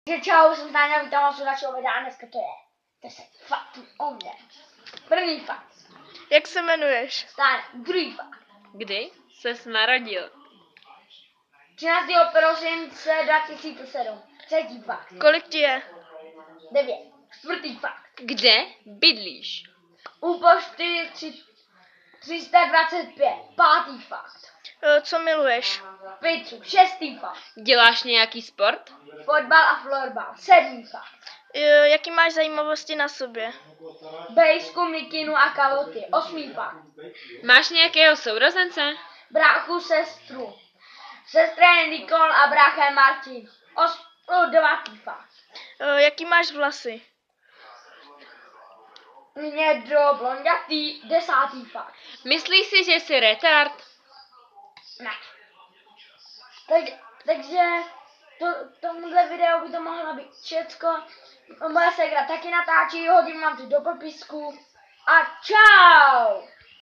Takže čau, jsem Táňa, vítám vás u našeho videa, dneska to je 10 faktů o mně. První fakt. Jak se jmenuješ? Táňa, druhý fakt. Kdy ses narodil? 13. prosince 2007. Třetí fakt. Kolik ti je? 9. Čtvrtý fakt. Kde bydlíš? U pošty 325. Pátý fakt. Co miluješ? Pizzu. Šestý fakt. Děláš nějaký sport? Fotbal a florbal. Sedmý fakt. Jaký máš zajímavosti na sobě? Bejsku, mikinu a kaloty. Osmý fakt. Máš nějakého sourozence? Bráchu, sestru. Sestra je Nikol a brácha je Martin. Devátý fakt. Jaký máš vlasy? Hnědro, blondětý. Desátý fakt. Myslíš si, že jsi retard? Ne. Takže tomuhle videu by to mohlo být všecko. Moje ségra taky natáčí, hodím vám to do popisku. A čau!